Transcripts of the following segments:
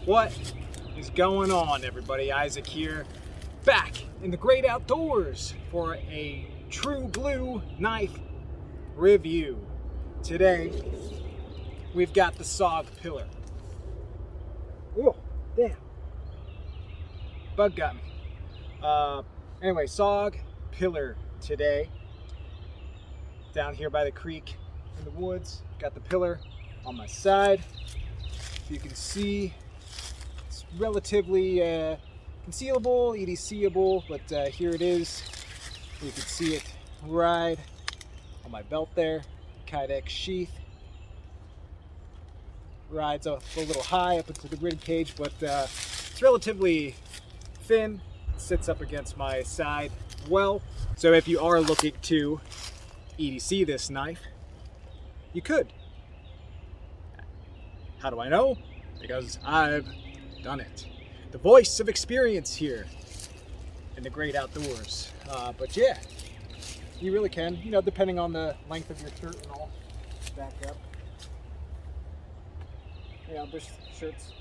What is going on, everybody? Isaac here, back in the great outdoors for a true blue knife review. Today, we've got the SOG Pillar. Oh, damn. Bug got me. Anyway, SOG Pillar today. Down here by the creek in the woods. Got the pillar on my side. You can see it's relatively concealable, EDCable, but here it is. You can see it right on my belt there. Kydex sheath. Rides up a little high up into the rib cage, but it's relatively thin. It sits up against my side well. So if you are looking to EDC this knife, you could. How do I know? Because I've done it. The voice of experience here in the great outdoors. But yeah, you really can, you know, depending on the length of your shirt and all. Back up. You know, this shirt's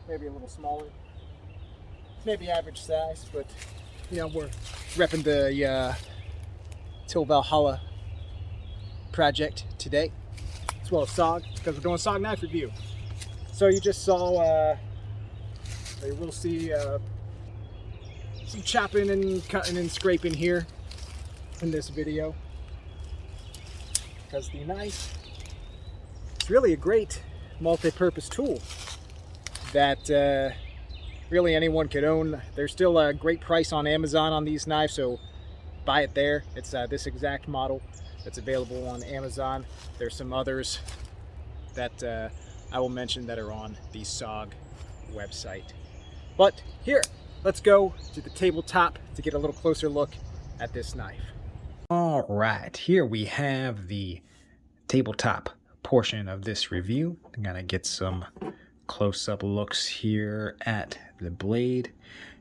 maybe a little smaller. Maybe average size, but you know, we're repping the Till Valhalla project today, as well as SOG, because we're doing a SOG knife review. So you just saw, you will see some chopping and cutting and scraping here in this video, because the knife is really a great multi-purpose tool that really anyone could own. There's still a great price on Amazon on these knives, so buy it there. It's this exact model that's available on Amazon. There's some others that I will mention that are on the SOG website. But here, let's go to the tabletop to get a little closer look at this knife. All right, here we have the tabletop portion of this review. I'm gonna get some close-up looks here at the blade.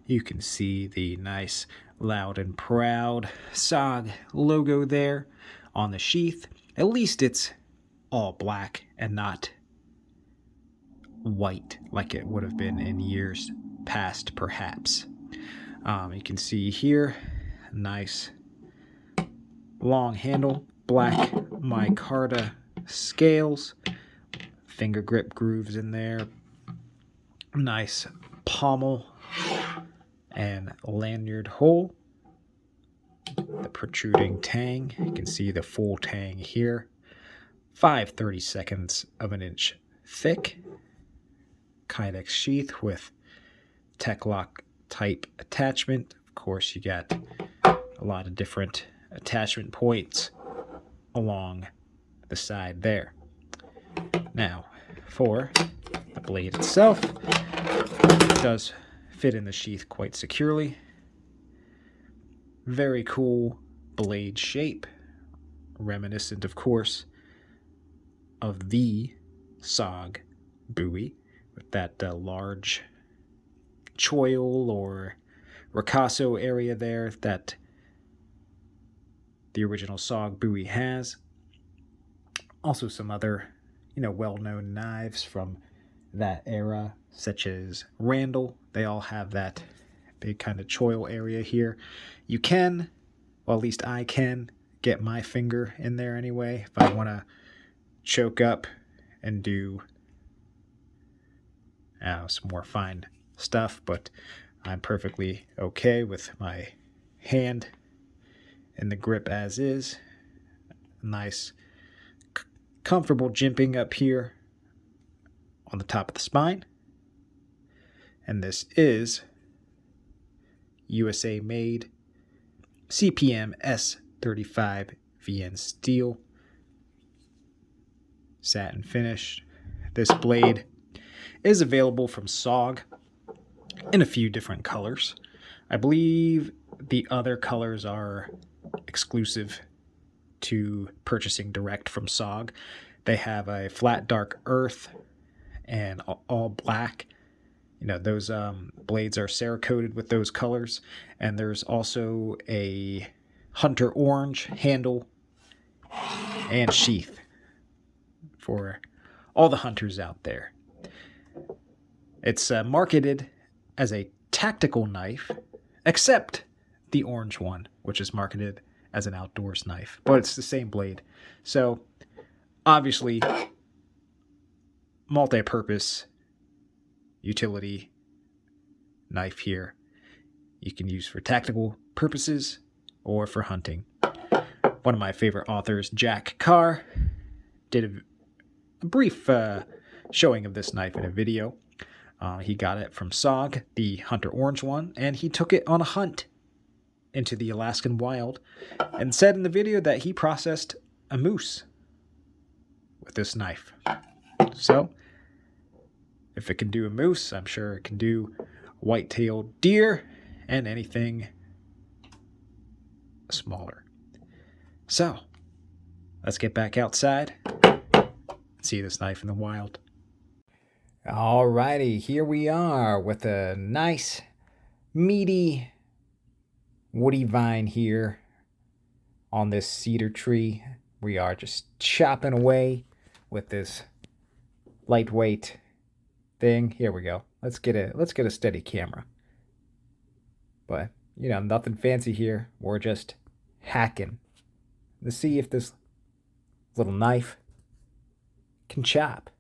You can see the nice loud and proud SOG logo there on the sheath. At least it's all black and not white like it would have been in years past, perhaps. You can see here, nice long handle, black micarta scales, finger grip grooves in there, nice pommel and lanyard hole, the protruding tang. You can see the full tang here, 5/32 of an inch thick, Kydex sheath with Tech-Lock type attachment. Of course, you got a lot of different attachment points along the side there. Now, for the blade itself, it does fit in the sheath quite securely. Very cool blade shape, reminiscent, of course, of the SOG buoy with that large choil or ricasso area there that the original SOG buoy has. Also some other, you know, well-known knives from that era, such as Randall. They all have that big kind of choil area here. You can, well, at least I can, get my finger in there anyway if I want to choke up and do some more fine stuff, but I'm perfectly okay with my hand in the grip as is. Nice comfortable jimping up here on the top of the spine. And this is USA Made CPM S35 VN steel, satin finished. This blade is available from SOG in a few different colors. I believe the other colors are exclusive to purchasing direct from SOG. They have a flat dark earth and all black. You know, those blades are Cerakoted with those colors. And there's also a hunter orange handle and sheath for all the hunters out there. It's marketed as a tactical knife, except the orange one, which is marketed as an outdoors knife, but it's the same blade. So obviously multi-purpose utility knife here. You can use for tactical purposes or for hunting. One of my favorite authors, Jack Carr, did a brief showing of this knife in a video. He got it from SOG, the Hunter Orange one, and he took it on a hunt into the Alaskan wild and said in the video that he processed a moose with this knife. So, if it can do a moose, I'm sure it can do white-tailed deer and anything smaller. So, let's get back outside and see this knife in the wild. Alrighty, here we are with a nice, meaty, woody vine here on this cedar tree. We are just chopping away with this lightweight thing. Here we go. Let's get a steady camera. But, nothing fancy here. We're just hacking to see if this little knife can chop.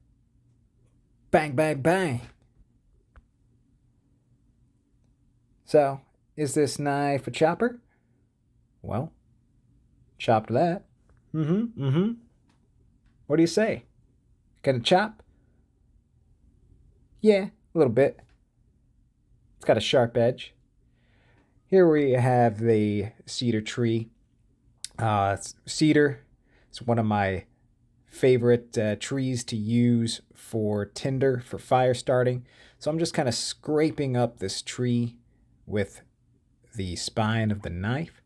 Bang, bang, bang. So, is this knife a chopper? Well, chopped that. What do you say? Gonna chop? Yeah, a little bit. It's got a sharp edge. Here we have the cedar tree. Cedar is one of my favorite trees to use for tinder, for fire starting. So I'm just kind of scraping up this tree with the spine of the knife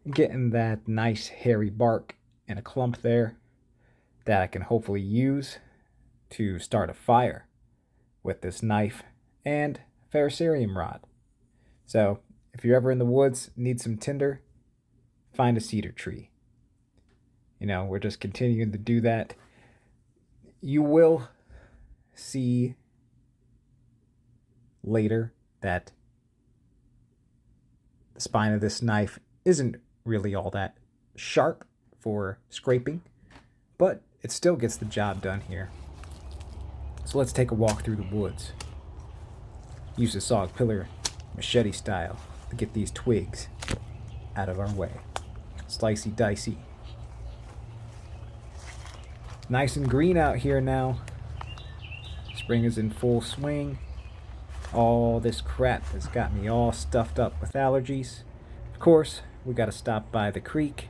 and getting that nice hairy bark and a clump there that I can hopefully use to start a fire with this knife and ferrocerium rod. So if you're ever in the woods, need some tinder, find a cedar tree. We're just continuing to do that. You will see later that the spine of this knife isn't really all that sharp for scraping, but it still gets the job done here. So let's take a walk through the woods. Use the SOG Pillar machete style to get these twigs out of our way. Slicey dicey. Nice and green out here now. Spring is in full swing. All this crap has got me all stuffed up with allergies. Of course, we gotta stop by the creek,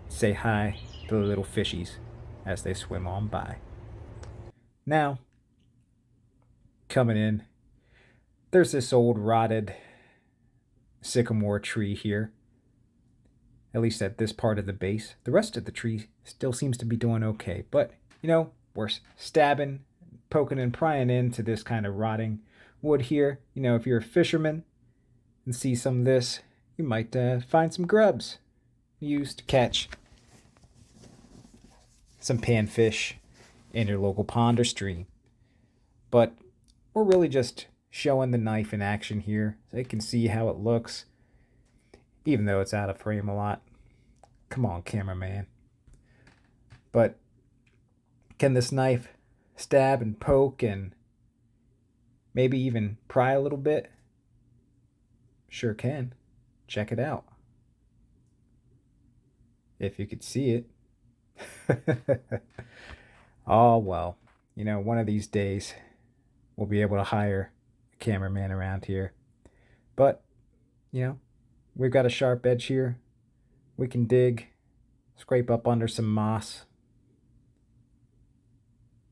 say hi to the little fishies as they swim on by. Now, coming in, there's this old rotted sycamore tree here, at least at this part of the base. The rest of the tree still seems to be doing okay, but we're stabbing, poking and prying into this kind of rotting wood here. If you're a fisherman and see some of this, you might find some grubs used to catch some panfish in your local pond or stream. But we're really just showing the knife in action here so you can see how it looks, even though it's out of frame a lot. Come on, cameraman. But can this knife stab and poke and maybe even pry a little bit? Sure can. Check it out. If you could see it. Oh, well, one of these days we'll be able to hire a cameraman around here. But, we've got a sharp edge here. We can dig, scrape up under some moss.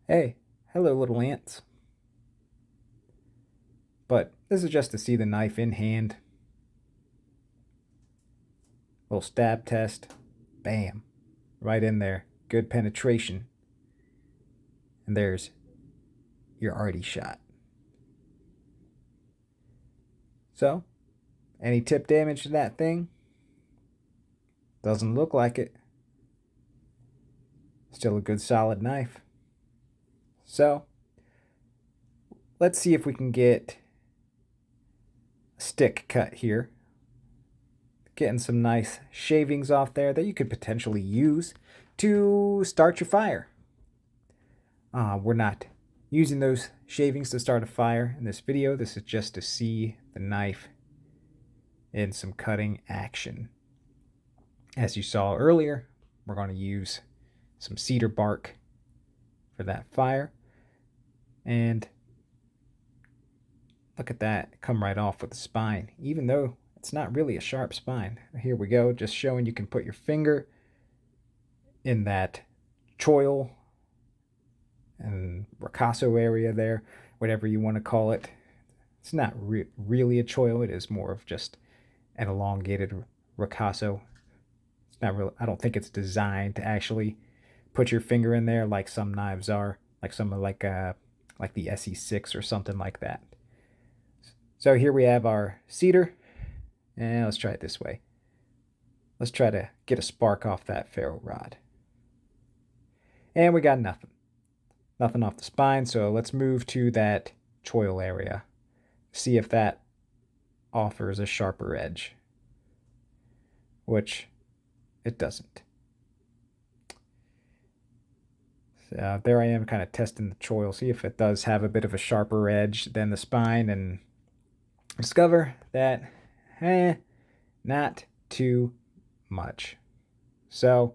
Hey, hello, little ants. But this is just to see the knife in hand. Little stab test. Bam. Right in there. Good penetration. And there's your arty shot. So, any tip damage to that thing? Doesn't look like it. Still a good solid knife. So, let's see if we can get a stick cut here. Getting some nice shavings off there that you could potentially use to start your fire. We're not using those shavings to start a fire in this video. This is just to see the knife in some cutting action. As you saw earlier, we're going to use some cedar bark for that fire. And look at that, come right off with the spine, even though it's not really a sharp spine. Here we go, just showing you can put your finger in that choil and ricasso area there, whatever you want to call it. It's not really a choil, it is more of just an elongated ricasso. It's not really, I don't think it's designed to actually put your finger in there like some knives are, like some like the SE6 or something like that. So here we have our cedar. And let's try it this way. Let's try to get a spark off that ferro rod. And we got nothing. Nothing off the spine, so let's move to that choil area. See if that offers a sharper edge. Which it doesn't. So there I am kind of testing the choil. See if it does have a bit of a sharper edge than the spine, and discover that not too much. So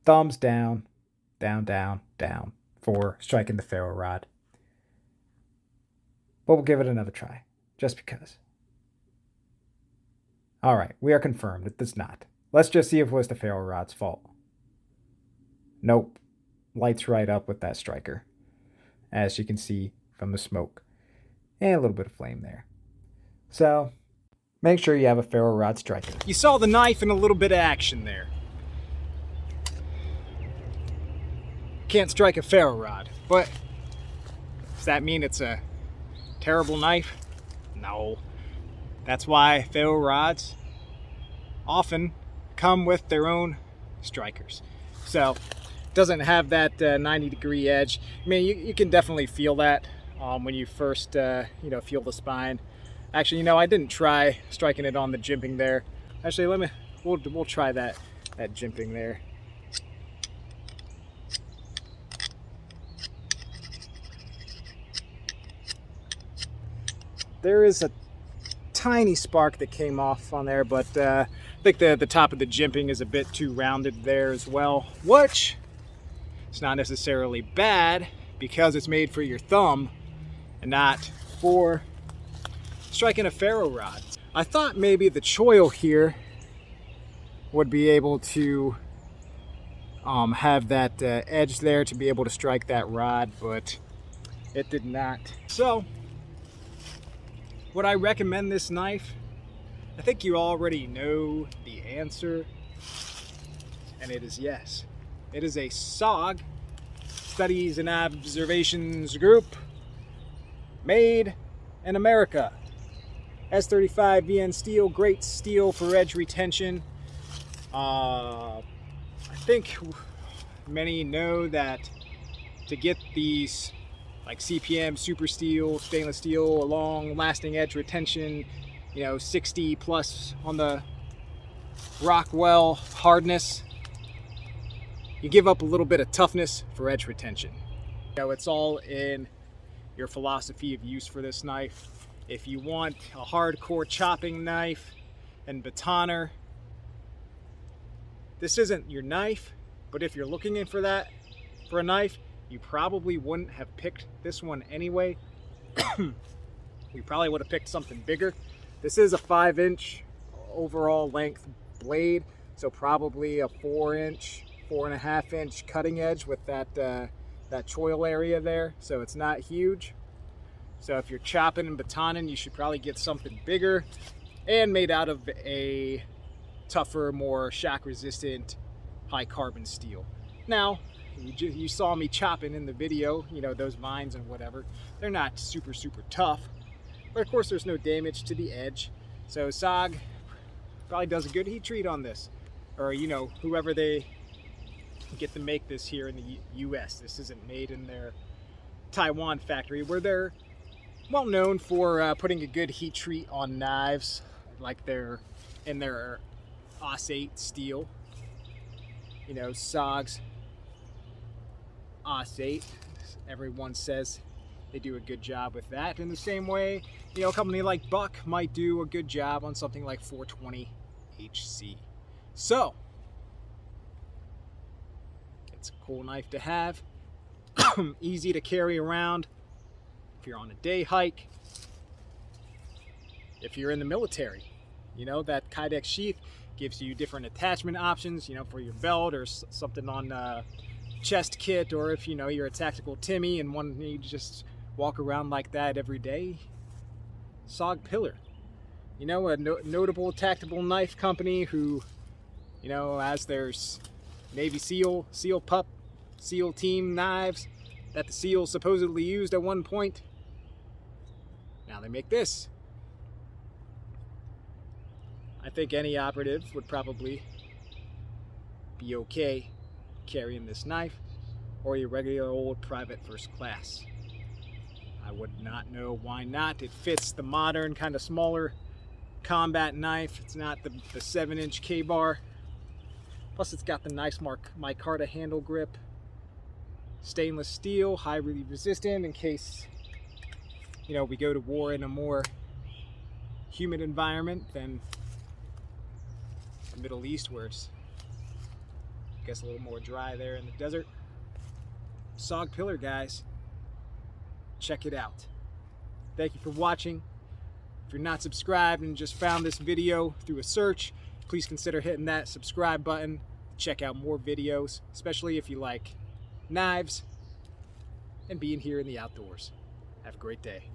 thumbs down, down, down, down for striking the ferro rod. But we'll give it another try, just because. All right, we are confirmed it does not. Let's just see if it was the ferro rod's fault. Nope, lights right up with that striker, as you can see from the smoke and a little bit of flame there. So make sure you have a ferro rod striker. You saw the knife in a little bit of action there. Can't strike a ferro rod, but does that mean it's a terrible knife? No. That's why ferro rods often come with their own strikers. So it doesn't have that 90-degree edge. I mean, you can definitely feel that when you first feel the spine. Actually, I didn't try striking it on the jimping there. Actually, we'll try that jimping there. There is a tiny spark that came off on there, but I think the top of the jimping is a bit too rounded there as well, which it's not necessarily bad because it's made for your thumb and not for striking a ferro rod. I thought maybe the choil here would be able to have that edge there to be able to strike that rod, but it did not. So would I recommend this knife? I think you already know the answer, and it is yes. It is a SOG, Studies and Observations Group, made in America. S35 VN steel, great steel for edge retention. I think many know that to get these like CPM, super steel, stainless steel, a long lasting edge retention, 60 plus on the Rockwell hardness, you give up a little bit of toughness for edge retention. It's all in your philosophy of use for this knife. If you want a hardcore chopping knife and batoner, this isn't your knife, but if you're looking in for a knife, you probably wouldn't have picked this one anyway. You probably would have picked something bigger. This is a 5-inch overall length blade, so probably a 4-inch, 4.5-inch cutting edge with that choil area there, so it's not huge. So if you're chopping and batoning, you should probably get something bigger and made out of a tougher, more shock resistant, high carbon steel. Now, you saw me chopping in the video, those vines and whatever. They're not super tough, but of course there's no damage to the edge. So SOG probably does a good heat treat on this, or whoever they get to make this here in the US. This isn't made in their Taiwan factory where they're well known for putting a good heat treat on knives, like they're in their AUS-8 steel. You know, SOG's AUS-8. Everyone says they do a good job with that. In the same way, you know, a company like Buck might do a good job on something like 420 HC. So, it's a cool knife to have. Easy to carry around if you're on a day hike. If you're in the military, you know, that Kydex sheath gives you different attachment options, you know, for your belt or something on chest kit, or if, you know, you're a tactical Timmy and you just walk around like that every day. SOG Pillar, you know, a notable tactical knife company who, you know, as there's Navy SEAL, SEAL Pup, SEAL Team knives that the SEALs supposedly used at one point. Now they make this. I think any operative would probably be okay carrying this knife, or your regular old private first class. I would not know why not. It fits the modern kind of smaller combat knife. It's not the 7-inch K-bar. Plus it's got the nice micarta handle grip. Stainless steel, highly resistant in case, you know, we go to war in a more humid environment than the Middle East, where it's, I guess, a little more dry there in the desert. SOG Pillar, guys. Check it out. Thank you for watching. If you're not subscribed and just found this video through a search, please consider hitting that subscribe button. Check out more videos, especially if you like knives and being here in the outdoors. Have a great day.